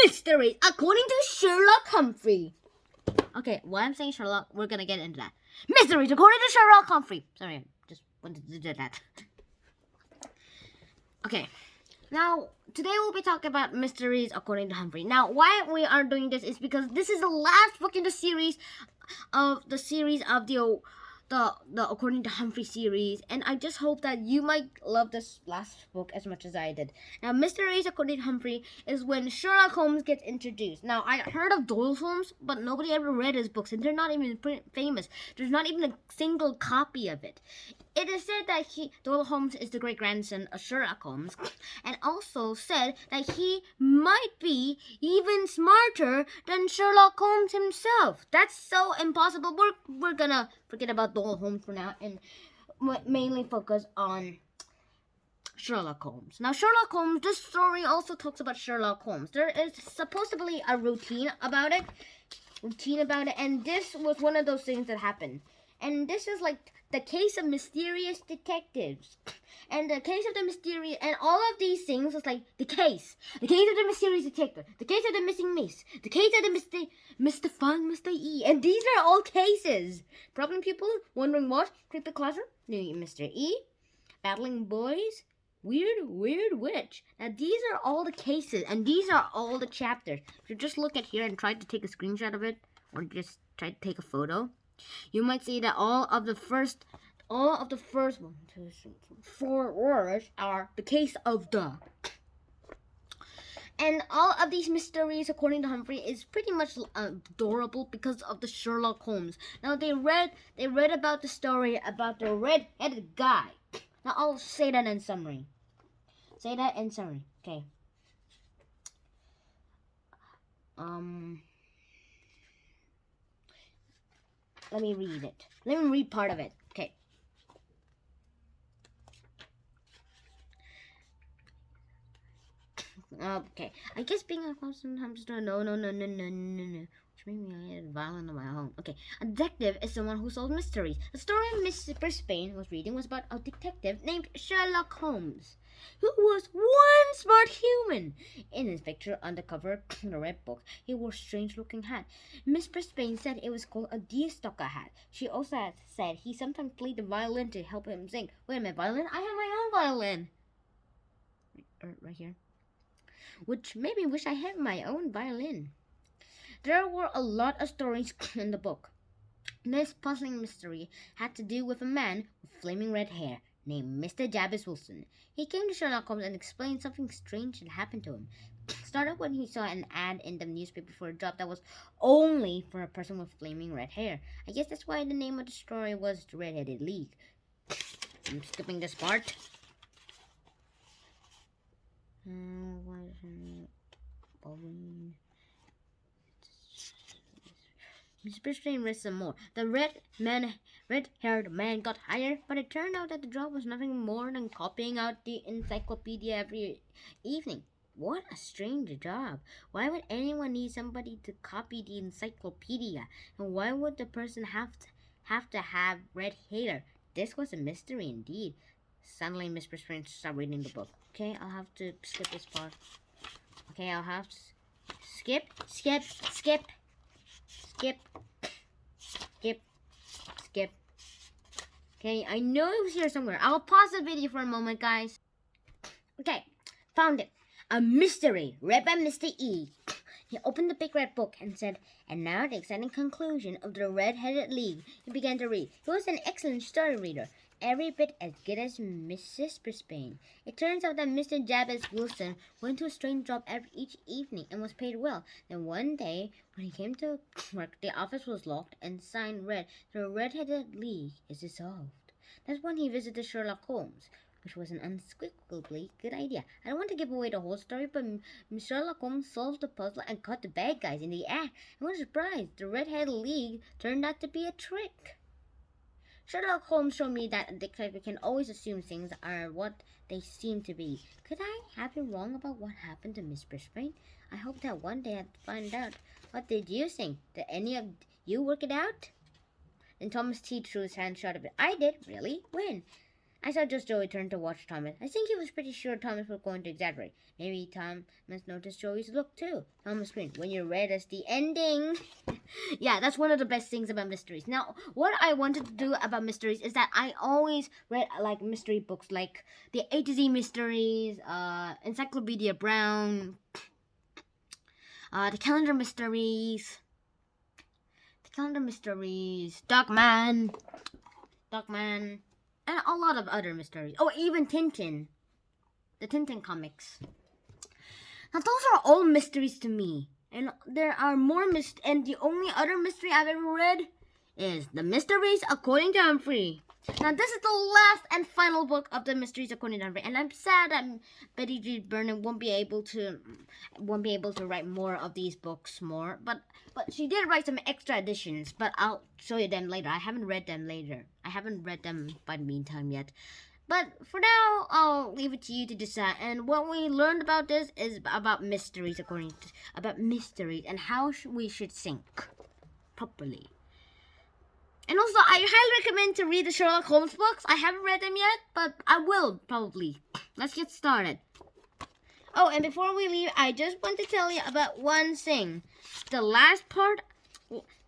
Mysteries according to Sherlock Humphrey. Okay, why I'm saying Sherlock, we're gonna get into that. Mysteries according to Sherlock Humphrey. Sorry, I just wanted to do that. Okay, now today we'll be talking about mysteries according to Humphrey. Now, why we are doing this is because this is the last book in the series of the According to Humphrey series, and I just hope that you might love this last book as much as I did. Now, Mysteries According to Humphrey is when Sherlock Holmes gets introduced. Now, I heard of Doyle Holmes, but nobody ever read his books, and they're not even famous. There's not even a single copy of it. It is said that Doyle Holmes is the great-grandson of Sherlock Holmes, and also said that he might be even smarter than Sherlock Holmes himself. That's so impossible. We're gonna forget about Doyle Holmes for now and mainly focus on Sherlock Holmes. Now, Sherlock Holmes, this story also talks about Sherlock Holmes. There is supposedly a routine about it, and this was one of those things that happened. And this is like the case of mysterious detectives. And the case of the mysterious, and all of these things was like the case of the mysterious detective, the case of the missing miss, the case of the Mr. Fun, Mr. E. And these are all cases. Problem people wondering what? Creepy closet, new Mr. E, battling boys, weird witch. Now these are all the cases, and these are all the chapters. If you just look at here and try to take a screenshot of it, or just try to take a photo, you might see that all of the first 1, 2, 3, 4 words are the case of the. And all of these mysteries, according to Humphrey, is pretty much adorable because of the Sherlock Holmes. Now they read about the story about the red-headed guy. Now I'll say that in summary. Okay. Let me read it. Let me read part of it. Okay. Okay. I guess being a close sometimes no. Which made me violent on my own. Okay. A detective is someone who solves mysteries. The story Miss Brisbane was reading was about a detective named Sherlock Holmes, who was one smart human. In his picture on the cover of the red book, he wore a strange-looking hat. Miss Brisbane said it was called a deerstalker hat. She also said he sometimes played the violin to help him sing. Wait a minute, violin? I have my own violin. Right here. Which made me wish I had my own violin. There were a lot of stories in the book. This puzzling mystery had to do with a man with flaming red hair named Mr. Jabez Wilson. He came to Sherlock Holmes and explained something strange had happened to him. Started when he saw an ad in the newspaper for a job that was only for a person with flaming red hair. I guess that's why the name of the story was The Red-Headed League. I'm skipping this part. Miss Brisbane read some more. The red-haired man got hired, but it turned out that the job was nothing more than copying out the encyclopedia every evening. What a strange job. Why would anyone need somebody to copy the encyclopedia? And why would the person have to have red hair? This was a mystery indeed. Suddenly, Miss Brisbane stopped reading the book. Okay, I'll have to skip this part. Okay, I'll have to skip. Okay, I know it was here somewhere. I'll pause the video for a moment, guys. Okay, found it. A mystery read by Mr. E. He opened the big red book and said, and now the exciting conclusion of the Red-Headed League. He began to read. He was an excellent story reader, every bit as good as Mrs. Brisbane. It turns out that Mr. Jabez Wilson went to a strange job each evening and was paid well. Then one day, when he came to work, the office was locked and sign read, the Red-Headed League is dissolved. That's when he visited Sherlock Holmes, which was an unsquibably good idea. I don't want to give away the whole story, but Sherlock Holmes solved the puzzle and caught the bad guys in the act. And what a surprise, the Red-Headed League turned out to be a trick. Sherlock Holmes showed me that a detective can always assume things are what they seem to be. Could I have been wrong about what happened to Miss Brisbane? I hope that one day I'd find out. What did you think? Did any of you work it out? Then Thomas T. threw his hand shut of it. I did, really? When? I saw just Joey turn to watch Thomas. I think he was pretty sure Thomas was going to exaggerate. Maybe Thomas noticed Joey's look too. Thomas screamed, "When you're read as the ending." Yeah, that's one of the best things about mysteries. Now, what I wanted to do about mysteries is that I always read like mystery books, like the A to Z mysteries, Encyclopedia Brown, the calendar mysteries, Dogman, and a lot of other mysteries. Oh, even Tintin, the Tintin comics. Now, those are all mysteries to me. And there are more and the only other mystery I've ever read is The Mysteries According to Humphrey. Now, this is the last and final book of The Mysteries According to Humphrey, and I'm sad that Betty G. Burnham won't be able to write more of these books but she did write some extra editions, but I'll show you them later. I haven't read them by the meantime yet. But for now, I'll leave it to you to decide. And what we learned about this is about mysteries, and how we should think properly. And also, I highly recommend to read the Sherlock Holmes books. I haven't read them yet, but I will probably. Let's get started. Oh, and before we leave, I just want to tell you about one thing. The last part,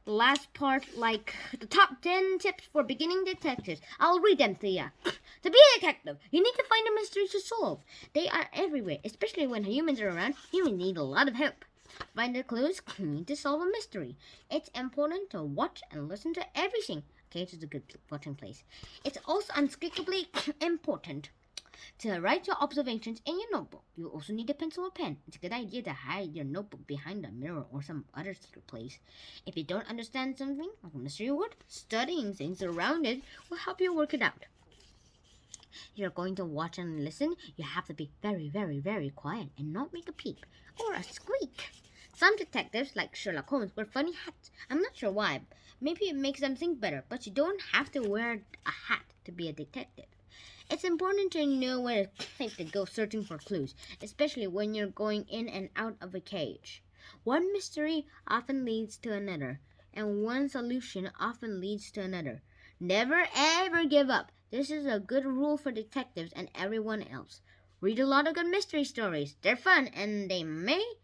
like the top 10 tips for beginning detectives. I'll read them to you. To be a detective, you need to find the mysteries to solve. They are everywhere, especially when humans are around. Humans need a lot of help. Find the clues, you need to solve a mystery. It's important to watch and listen to everything. Okay, this is a good watching place. It's also unspeakably important to write your observations in your notebook. You also need a pencil or pen. It's a good idea to hide your notebook behind a mirror or some other secret place. If you don't understand something, like a mystery word, studying things around it will help you work it out. If you're going to watch and listen, you have to be very, very, very quiet and not make a peep or a squeak. Some detectives, like Sherlock Holmes, wear funny hats. I'm not sure why. Maybe it makes them think better, but you don't have to wear a hat to be a detective. It's important to know where to go searching for clues, especially when you're going in and out of a cage. One mystery often leads to another, and one solution often leads to another. Never ever give up. This is a good rule for detectives and everyone else. Read a lot of good mystery stories. They're fun and they make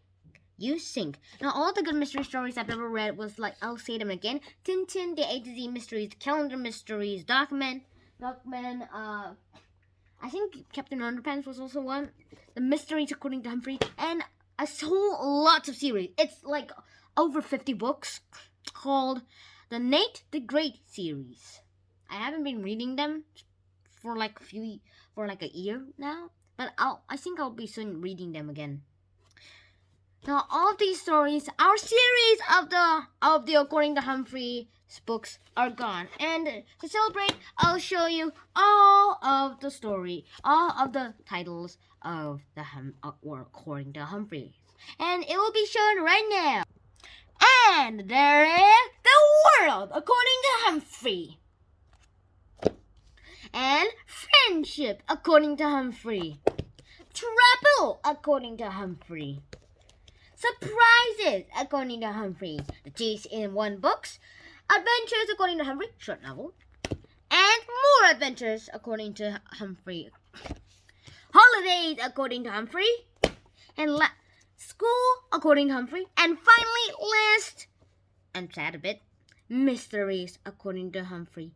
you think. Now, all the good mystery stories I've ever read was like, I'll say them again: Tintin, the A to Z mysteries, calendar mysteries, Dogman, I think Captain Underpants was also one. The Mysteries According to Humphrey, and a whole lots of series. It's like over 50 books called the Nate the Great series. I haven't been reading them for like a year now, but I think I'll be soon reading them again. Now, all of these stories, our series of the According to Humphrey books are gone, and to celebrate, I'll show you all of the titles of the According to Humphrey, and it will be shown right now. And there is The World According to Humphrey, and Friendship According to Humphrey, Trouble According to Humphrey, Surprises According to Humphrey, The 2-in-1 books, Adventures According to Humphrey, short novel, and More Adventures According to Humphrey, Holidays According to Humphrey, and School According to Humphrey, and finally, last and sad a bit, Mysteries According to Humphrey.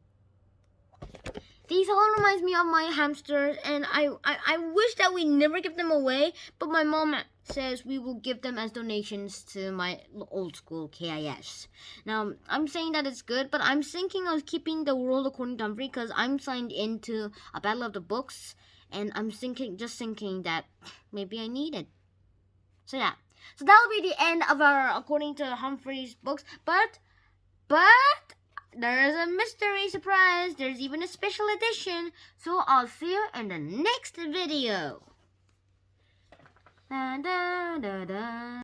These all reminds me of my hamsters, and I wish that we never give them away, but my mom says we will give them as donations to my old school KIS. Now, I'm saying that it's good, but I'm thinking of keeping The World According to Humphrey because I'm signed into a Battle of the Books, and I'm thinking that maybe I need it. So yeah, so that'll be the end of our According to Humphrey's books, but there's a mystery surprise. There's even a special edition. So I'll see you in the next video. Da, da, da, da.